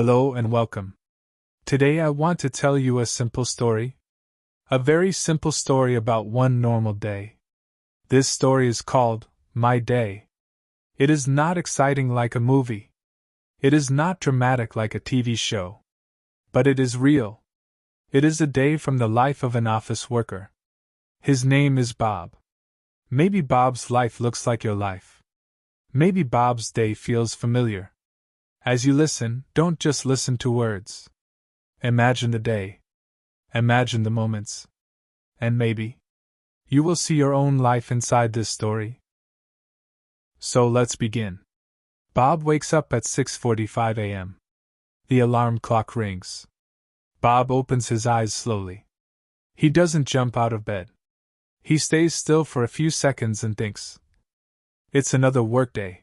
Hello and welcome. Today I want to tell you a simple story. A very simple story about one normal day. This story is called My Day. It is not exciting like a movie. It is not dramatic like a TV show. But it is real. It is a day from the life of an office worker. His name is Bob. Maybe Bob's life looks like your life. Maybe Bob's day feels familiar. As you listen, don't just listen to words. Imagine the day. Imagine the moments. And maybe you will see your own life inside this story. So let's begin. Bob wakes up at 6:45 a.m. The alarm clock rings. Bob opens his eyes slowly. He doesn't jump out of bed. He stays still for a few seconds and thinks. It's another workday.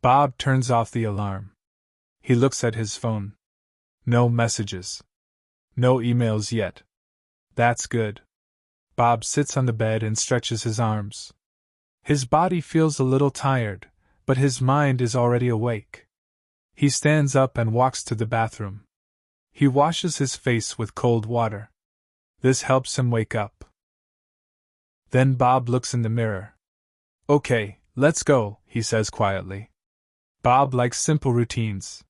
Bob turns off the alarm. He looks at his phone. No messages. No emails yet. That's good. Bob sits on the bed and stretches his arms. His body feels a little tired, but his mind is already awake. He stands up and walks to the bathroom. He washes his face with cold water. This helps him wake up. Then Bob looks in the mirror. Okay, let's go, he says quietly. Bob likes simple routines.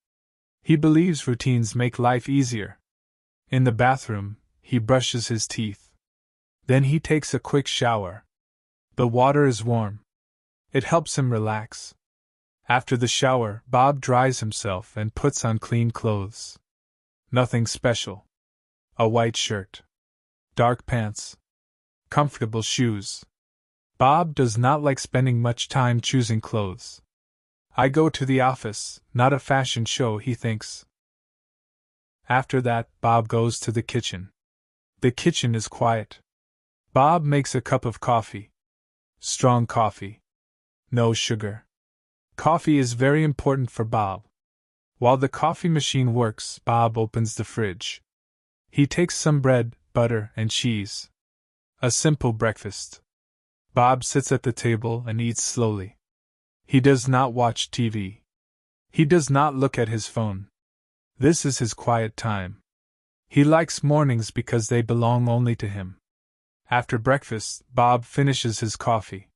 He believes routines make life easier. In the bathroom, he brushes his teeth. Then he takes a quick shower. The water is warm. It helps him relax. After the shower, Bob dries himself and puts on clean clothes. Nothing special. A white shirt. Dark pants. Comfortable shoes. Bob does not like spending much time choosing clothes. I go to the office, not a fashion show, he thinks. After that, Bob goes to the kitchen. The kitchen is quiet. Bob makes a cup of coffee. Strong coffee. No sugar. Coffee is very important for Bob. While the coffee machine works, Bob opens the fridge. He takes some bread, butter, and cheese. A simple breakfast. Bob sits at the table and eats slowly. He does not watch TV. He does not look at his phone. This is his quiet time. He likes mornings because they belong only to him. After breakfast, Bob finishes his coffee.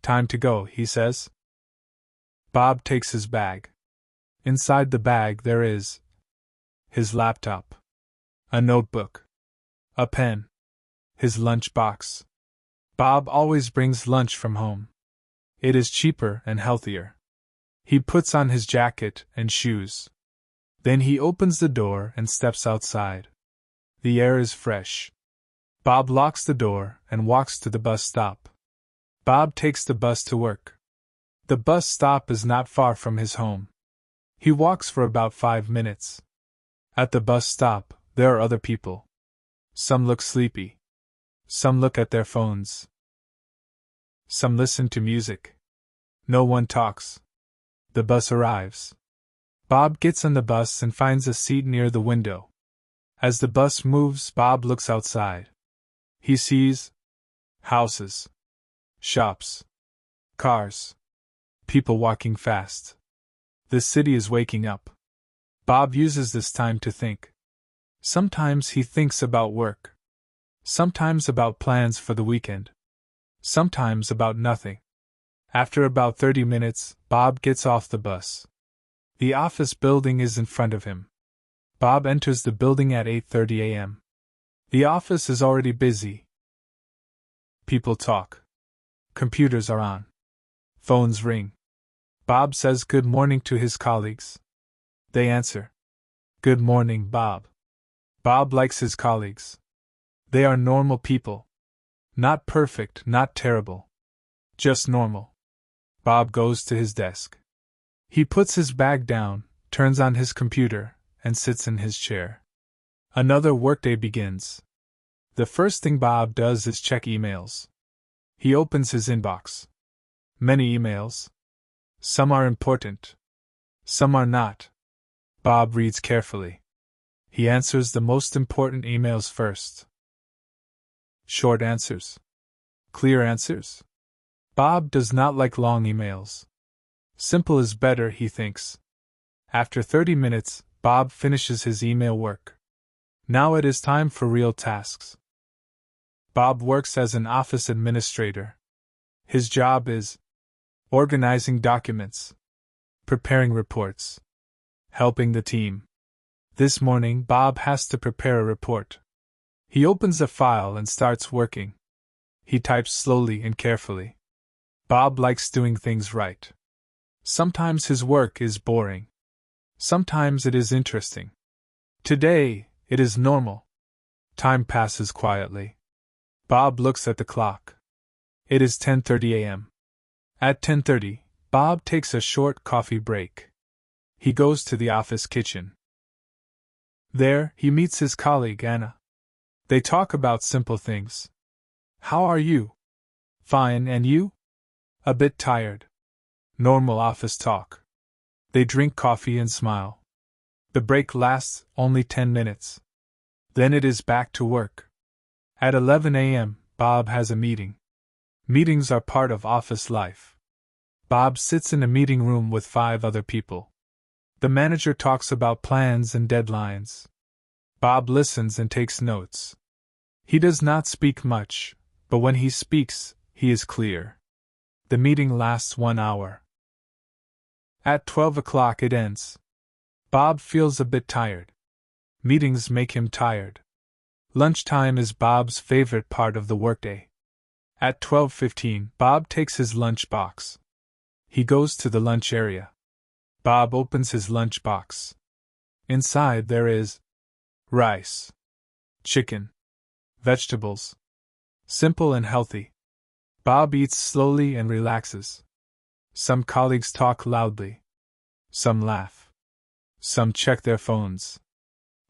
Time to go, he says. Bob takes his bag. Inside the bag there is his laptop, a notebook, a pen, his lunch box. Bob always brings lunch from home. It is cheaper and healthier. He puts on his jacket and shoes. Then he opens the door and steps outside. The air is fresh. Bob locks the door and walks to the bus stop. Bob takes the bus to work. The bus stop is not far from his home. He walks for about 5 minutes. At the bus stop, there are other people. Some look sleepy. Some look at their phones. Some listen to music. No one talks. The bus arrives. Bob gets on the bus and finds a seat near the window. As the bus moves, Bob looks outside. He sees houses, shops, cars, people walking fast. The city is waking up. Bob uses this time to think. Sometimes he thinks about work. Sometimes about plans for the weekend. Sometimes about nothing. After about 30 minutes, Bob gets off the bus. The office building is in front of him. Bob enters the building at 8:30 a.m. The office is already busy. People talk. Computers are on. Phones ring. Bob says good morning to his colleagues. They answer. Good morning, Bob. Bob likes his colleagues. They are normal people. Not perfect, not terrible. Just normal. Bob goes to his desk. He puts his bag down, turns on his computer, and sits in his chair. Another workday begins. The first thing Bob does is check emails. He opens his inbox. Many emails. Some are important. Some are not. Bob reads carefully. He answers the most important emails first. Short answers. Clear answers. Bob does not like long emails. Simple is better, he thinks. After 30 minutes, Bob finishes his email work. Now it is time for real tasks. Bob works as an office administrator. His job is organizing documents, preparing reports, helping the team. This morning, Bob has to prepare a report. He opens a file and starts working. He types slowly and carefully. Bob likes doing things right. Sometimes his work is boring. Sometimes it is interesting. Today, it is normal. Time passes quietly. Bob looks at the clock. It is 10:30 a.m. At 10:30, Bob takes a short coffee break. He goes to the office kitchen. There, he meets his colleague Anna. They talk about simple things. How are you? Fine, and you? A bit tired. Normal office talk. They drink coffee and smile. The break lasts only 10 minutes. Then it is back to work. At 11 a.m., Bob has a meeting. Meetings are part of office life. Bob sits in a meeting room with 5 other people. The manager talks about plans and deadlines. Bob listens and takes notes. He does not speak much, but when he speaks, he is clear. The meeting lasts 1 hour. At 12 o'clock it ends. Bob feels a bit tired. Meetings make him tired. Lunchtime is Bob's favorite part of the workday. At 12:15, Bob takes his lunch box. He goes to the lunch area. Bob opens his lunch box. Inside there is rice, chicken, vegetables. Simple and healthy. Bob eats slowly and relaxes. Some colleagues talk loudly. Some laugh. Some check their phones.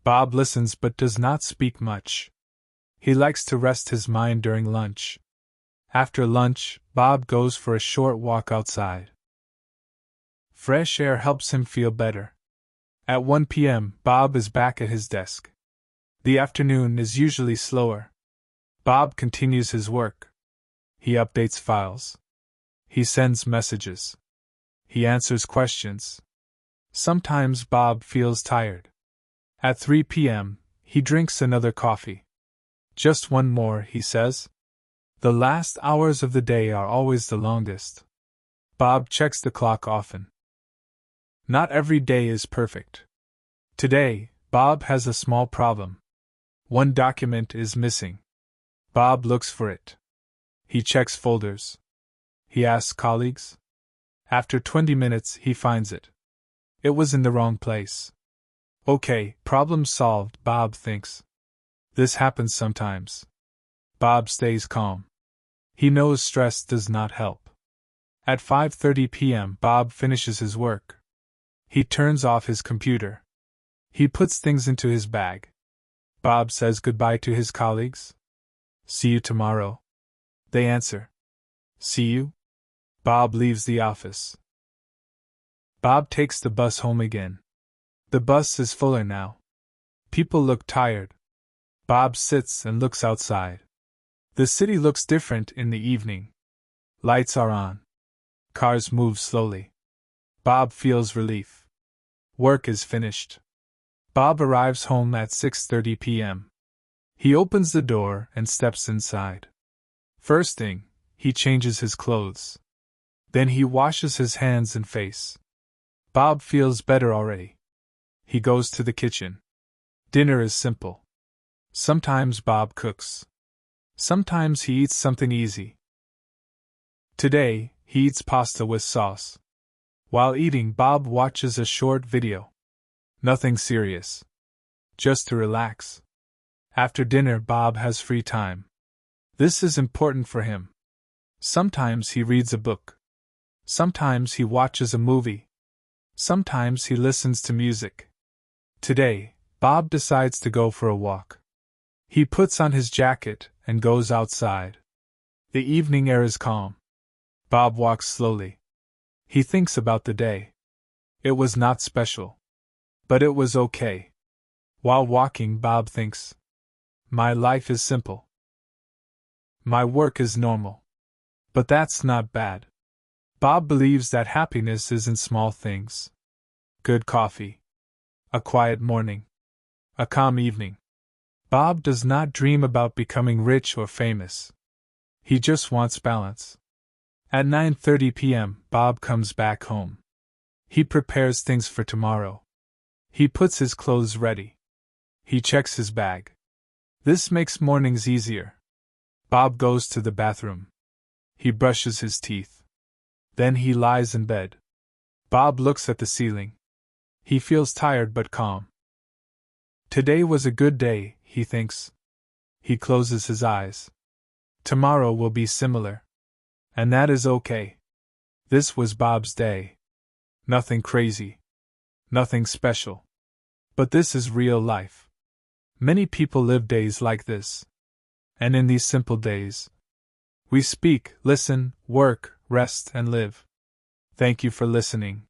Bob listens but does not speak much. He likes to rest his mind during lunch. After lunch, Bob goes for a short walk outside. Fresh air helps him feel better. At 1 p.m., Bob is back at his desk. The afternoon is usually slower. Bob continues his work. He updates files. He sends messages. He answers questions. Sometimes Bob feels tired. At 3 p.m., he drinks another coffee. Just one more, he says. The last hours of the day are always the longest. Bob checks the clock often. Not every day is perfect. Today, Bob has a small problem. One document is missing. Bob looks for it. He checks folders. He asks colleagues. After 20 minutes, he finds it. It was in the wrong place. Okay, problem solved, Bob thinks. This happens sometimes. Bob stays calm. He knows stress does not help. At 5:30 p.m., Bob finishes his work. He turns off his computer. He puts things into his bag. Bob says goodbye to his colleagues. See you tomorrow. They answer. See you? Bob leaves the office. Bob takes the bus home again. The bus is fuller now. People look tired. Bob sits and looks outside. The city looks different in the evening. Lights are on. Cars move slowly. Bob feels relief. Work is finished. Bob arrives home at 6:30 p.m. He opens the door and steps inside. First thing, he changes his clothes. Then he washes his hands and face. Bob feels better already. He goes to the kitchen. Dinner is simple. Sometimes Bob cooks. Sometimes he eats something easy. Today, he eats pasta with sauce. While eating, Bob watches a short video. Nothing serious. Just to relax. After dinner, Bob has free time. This is important for him. Sometimes he reads a book. Sometimes he watches a movie. Sometimes he listens to music. Today, Bob decides to go for a walk. He puts on his jacket and goes outside. The evening air is calm. Bob walks slowly. He thinks about the day. It was not special. But it was okay. While walking, Bob thinks, my life is simple. My work is normal. But that's not bad. Bob believes that happiness is in small things. Good coffee. A quiet morning. A calm evening. Bob does not dream about becoming rich or famous. He just wants balance. At 9:30 p.m., Bob comes back home. He prepares things for tomorrow. He puts his clothes ready. He checks his bag. This makes mornings easier. Bob goes to the bathroom. He brushes his teeth. Then he lies in bed. Bob looks at the ceiling. He feels tired but calm. Today was a good day, he thinks. He closes his eyes. Tomorrow will be similar. And that is okay. This was Bob's day. Nothing crazy. Nothing special. But this is real life. Many people live days like this. And in these simple days, we speak, listen, work, rest, and live. Thank you for listening.